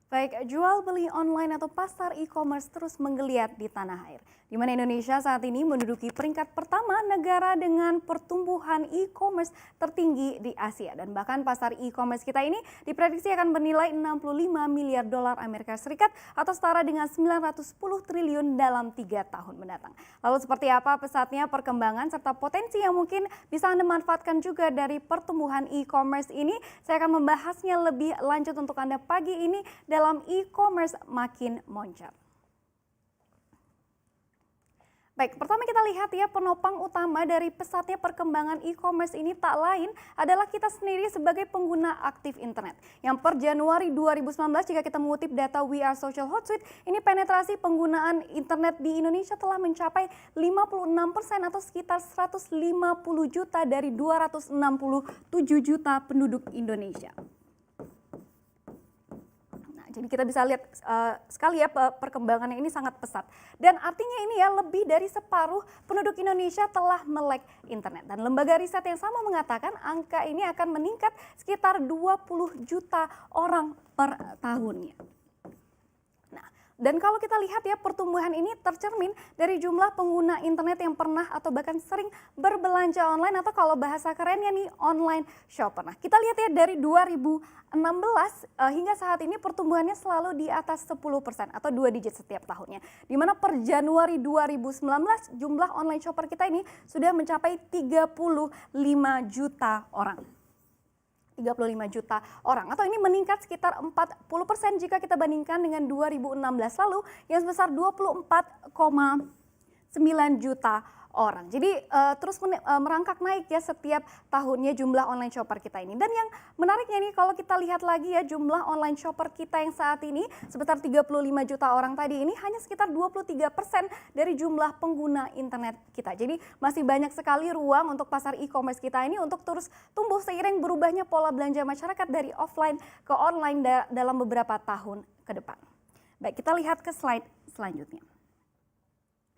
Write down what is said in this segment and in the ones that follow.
Baik, jual beli online atau pasar e-commerce terus menggeliat di tanah air. Di mana Indonesia saat ini menduduki peringkat pertama negara dengan pertumbuhan e-commerce tertinggi di Asia. Dan bahkan pasar e-commerce kita ini diprediksi akan bernilai 65 miliar dolar Amerika Serikat atau setara dengan 910 triliun dalam 3 tahun mendatang. Lalu seperti apa pesatnya perkembangan serta potensi yang mungkin bisa Anda manfaatkan juga dari pertumbuhan e-commerce ini? Saya akan membahasnya lebih lanjut untuk Anda pagi ini dalam e-commerce makin moncer. Baik, pertama kita lihat ya penopang utama dari pesatnya perkembangan e-commerce ini tak lain adalah kita sendiri sebagai pengguna aktif internet. Yang per Januari 2019 jika kita mengutip data We Are Social Hotsuite, ini penetrasi penggunaan internet di Indonesia telah mencapai 56% atau sekitar 150 juta dari 267 juta penduduk Indonesia. Jadi kita bisa lihat sekali ya perkembangannya ini sangat pesat. Dan artinya ini ya lebih dari separuh penduduk Indonesia telah melek internet. Dan lembaga riset yang sama mengatakan angka ini akan meningkat sekitar 20 juta orang per tahunnya. Dan kalau kita lihat ya pertumbuhan ini tercermin dari jumlah pengguna internet yang pernah atau bahkan sering berbelanja online atau kalau bahasa kerennya nih online shopper. Nah kita lihat ya dari 2016 hingga saat ini pertumbuhannya selalu di atas 10% atau 2 digit setiap tahunnya. Dimana per Januari 2019 jumlah online shopper kita ini sudah mencapai 35 juta orang. 35 juta orang atau ini meningkat sekitar 40% jika kita bandingkan dengan 2016 lalu yang sebesar 24,9 juta orang. Jadi terus merangkak naik ya setiap tahunnya jumlah online shopper kita ini. Dan yang menariknya nih kalau kita lihat lagi ya jumlah online shopper kita yang saat ini sebesar 35 juta orang tadi ini hanya sekitar 23% dari jumlah pengguna internet kita. Jadi masih banyak sekali ruang untuk pasar e-commerce kita ini untuk terus tumbuh seiring berubahnya pola belanja masyarakat dari offline ke online dalam beberapa tahun ke depan. Baik, kita lihat ke slide selanjutnya.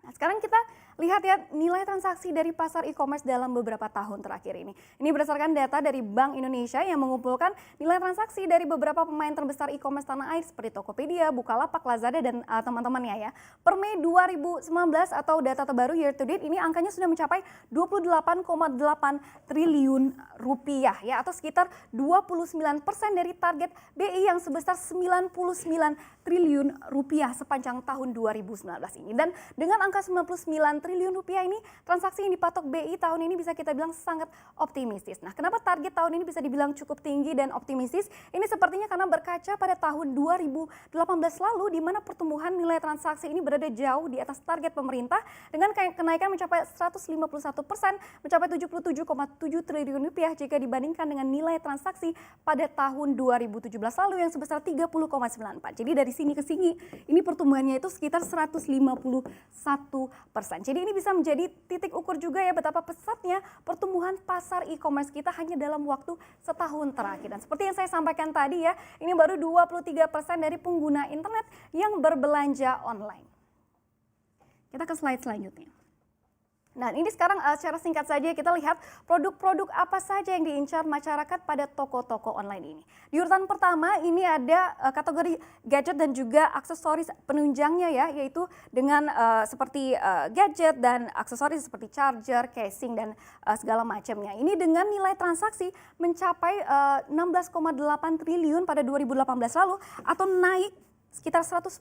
Nah, sekarang kita lihat ya nilai transaksi dari pasar e-commerce dalam beberapa tahun terakhir ini. Ini berdasarkan data dari Bank Indonesia yang mengumpulkan nilai transaksi dari beberapa pemain terbesar e-commerce tanah air seperti Tokopedia, Bukalapak, Lazada, dan teman-temannya ya. Per Mei 2019 atau data terbaru year to date ini angkanya sudah mencapai 28,8 triliun rupiah ya atau sekitar 29% dari target BI yang sebesar 99 triliun rupiah sepanjang tahun 2019 ini. Dan dengan angka 99 triliun rupiah ini transaksi yang dipatok BI tahun ini bisa kita bilang sangat optimistis. Nah, kenapa target tahun ini bisa dibilang cukup tinggi dan optimistis? Ini sepertinya karena berkaca pada tahun 2018 lalu di mana pertumbuhan nilai transaksi ini berada jauh di atas target pemerintah dengan kenaikan mencapai 151%, mencapai 77,7 triliun rupiah jika dibandingkan dengan nilai transaksi pada tahun 2017 lalu yang sebesar 30,94. Jadi dari sini ke sini ini pertumbuhannya itu sekitar 151%. Jadi ini bisa menjadi titik ukur juga ya betapa pesatnya pertumbuhan pasar e-commerce kita hanya dalam waktu setahun terakhir. Dan seperti yang saya sampaikan tadi ya, ini baru 23% dari pengguna internet yang berbelanja online. Kita ke slide selanjutnya. Nah ini sekarang secara singkat saja kita lihat produk-produk apa saja yang diincar masyarakat pada toko-toko online ini. Di urutan pertama ini ada kategori gadget dan juga aksesoris penunjangnya ya, yaitu dengan seperti gadget dan aksesoris seperti charger, casing dan segala macamnya. Ini dengan nilai transaksi mencapai 16,8 triliun pada 2018 lalu atau naik sekitar 110%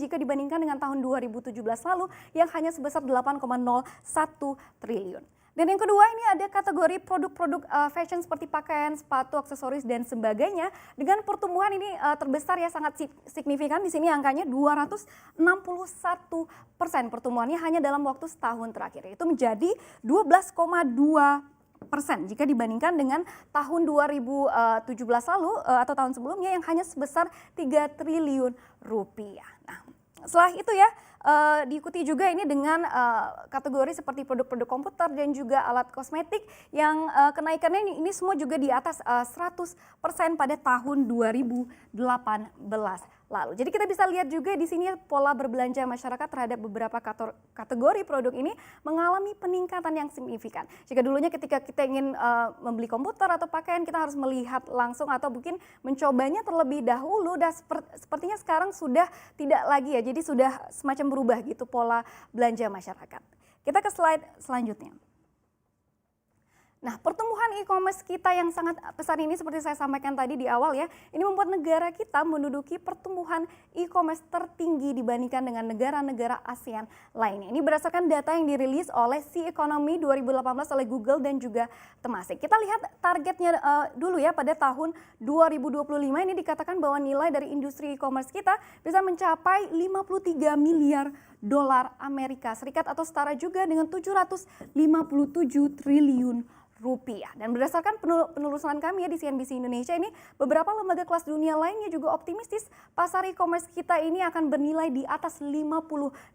jika dibandingkan dengan tahun 2017 lalu yang hanya sebesar 8,01 triliun. Dan yang kedua ini ada kategori produk-produk fashion seperti pakaian, sepatu, aksesoris dan sebagainya dengan pertumbuhan ini terbesar ya sangat signifikan di sini angkanya 261% pertumbuhannya hanya dalam waktu setahun terakhir itu menjadi 12,2% jika dibandingkan dengan tahun 2017 lalu atau tahun sebelumnya yang hanya sebesar 3 triliun rupiah. Nah, setelah itu ya diikuti juga ini dengan kategori seperti produk-produk komputer dan juga alat kosmetik yang kenaikannya ini semua juga di atas 100% pada tahun 2018 lalu. Jadi kita bisa lihat juga di sini pola berbelanja masyarakat terhadap beberapa kategori produk ini mengalami peningkatan yang signifikan. Jika dulunya ketika kita ingin membeli komputer atau pakaian kita harus melihat langsung atau mungkin mencobanya terlebih dahulu, dan sepertinya sekarang sudah tidak lagi ya. Jadi sudah semacam berubah gitu pola belanja masyarakat. Kita ke slide selanjutnya. Nah, pertumbuhan e-commerce kita yang sangat besar ini seperti saya sampaikan tadi di awal ya, ini membuat negara kita menduduki pertumbuhan e-commerce tertinggi dibandingkan dengan negara-negara ASEAN lainnya. Ini berdasarkan data yang dirilis oleh Sea Economy 2018 oleh Google dan juga Temasek. Kita lihat targetnya dulu ya, pada tahun 2025 ini dikatakan bahwa nilai dari industri e-commerce kita bisa mencapai 53 miliar dolar Amerika Serikat atau setara juga dengan 757 triliun rupiah. Dan berdasarkan penelusuran kami ya di CNBC Indonesia ini, beberapa lembaga kelas dunia lainnya juga optimistis pasar e-commerce kita ini akan bernilai di atas 50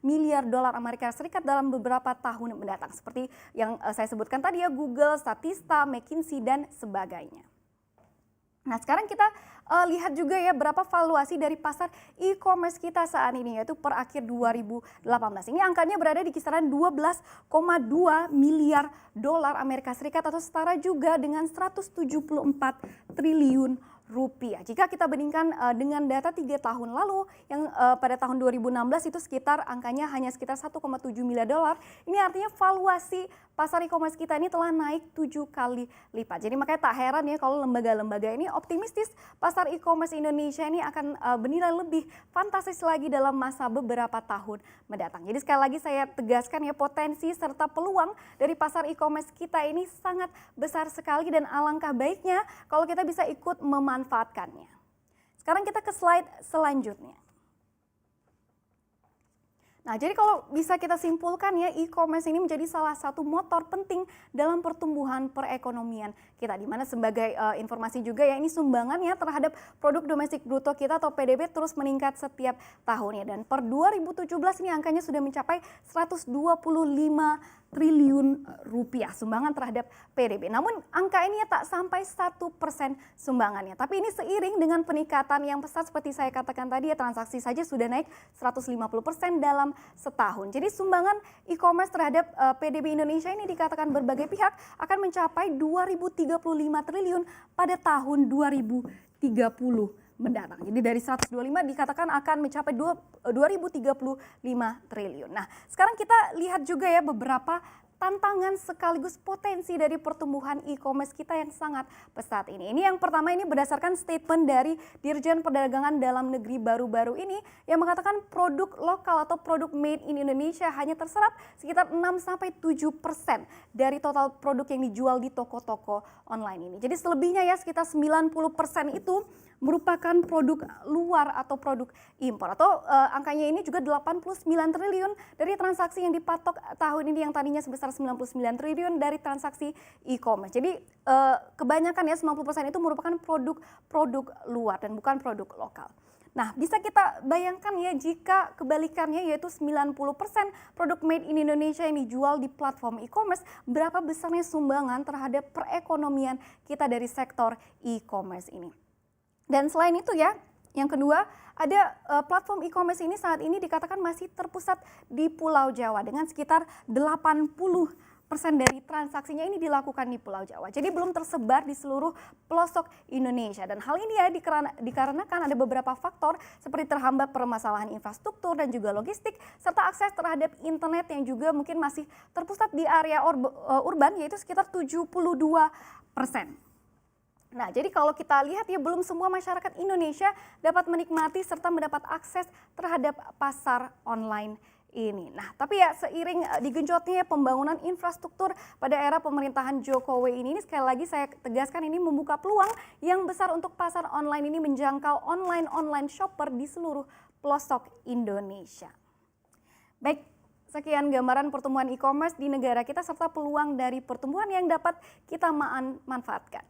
miliar dolar Amerika Serikat dalam beberapa tahun mendatang. Seperti yang saya sebutkan tadi ya, Google, Statista, McKinsey, dan sebagainya. Nah, sekarang kita lihat juga ya berapa valuasi dari pasar e-commerce kita saat ini, yaitu per akhir 2018. Ini angkanya berada di kisaran 12,2 miliar dolar Amerika Serikat atau setara juga dengan 174 triliun rupiah. Jika kita bandingkan dengan data 3 tahun lalu yang pada tahun 2016 itu sekitar angkanya hanya sekitar 1,7 miliar dolar. Ini artinya valuasi pasar e-commerce kita ini telah naik 7 kali lipat. Jadi makanya tak heran ya kalau lembaga-lembaga ini optimistis pasar e-commerce Indonesia ini akan bernilai lebih fantastis lagi dalam masa beberapa tahun mendatang. Jadi sekali lagi saya tegaskan ya, potensi serta peluang dari pasar e-commerce kita ini sangat besar sekali dan alangkah baiknya kalau kita bisa ikut memanfaatkannya. Sekarang kita ke slide selanjutnya. Nah, jadi kalau bisa kita simpulkan ya, e-commerce ini menjadi salah satu motor penting dalam pertumbuhan perekonomian kita. Di mana sebagai informasi juga ya, ini sumbangannya terhadap produk domestik bruto kita atau PDB terus meningkat setiap tahunnya. Dan per 2017 ini angkanya sudah mencapai 125 triliun rupiah sumbangan terhadap PDB. Namun angka ini ya tak sampai 1% sumbangannya. Tapi ini seiring dengan peningkatan yang pesat seperti saya katakan tadi ya, transaksi saja sudah naik 150% dalam setahun. Jadi sumbangan e-commerce terhadap PDB Indonesia ini dikatakan berbagai pihak akan mencapai 2035 triliun pada tahun 2030 mendatang. Jadi dari 125 dikatakan akan mencapai 2035 triliun. Nah, sekarang kita lihat juga ya beberapa tantangan sekaligus potensi dari pertumbuhan e-commerce kita yang sangat pesat ini. Ini yang pertama, ini berdasarkan statement dari Dirjen Perdagangan Dalam Negeri baru-baru ini yang mengatakan produk lokal atau produk made in Indonesia hanya terserap sekitar 6-7% dari total produk yang dijual di toko-toko online ini. Jadi selebihnya ya sekitar 90% itu merupakan produk luar atau produk impor, atau angkanya ini juga 89 triliun dari transaksi yang dipatok tahun ini yang tadinya sebesar 99 triliun dari transaksi e-commerce. Jadi kebanyakan ya 90% itu merupakan produk luar dan bukan produk lokal. Nah, bisa kita bayangkan ya jika kebalikannya yaitu 90% produk made in Indonesia yang dijual di platform e-commerce, berapa besarnya sumbangan terhadap perekonomian kita dari sektor e-commerce ini. Dan selain itu ya, yang kedua, ada platform e-commerce ini saat ini dikatakan masih terpusat di Pulau Jawa dengan sekitar 80% dari transaksinya ini dilakukan di Pulau Jawa. Jadi belum tersebar di seluruh pelosok Indonesia. Dan hal ini ya dikarenakan ada beberapa faktor seperti terhambat permasalahan infrastruktur dan juga logistik, serta akses terhadap internet yang juga mungkin masih terpusat di area urban yaitu sekitar 72%. Nah, jadi kalau kita lihat ya belum semua masyarakat Indonesia dapat menikmati serta mendapat akses terhadap pasar online ini. Nah, tapi ya seiring digenjotnya pembangunan infrastruktur pada era pemerintahan Jokowi ini sekali lagi saya tegaskan ini membuka peluang yang besar untuk pasar online ini menjangkau online shopper di seluruh pelosok Indonesia. Baik, sekian gambaran pertumbuhan e-commerce di negara kita serta peluang dari pertumbuhan yang dapat kita manfaatkan.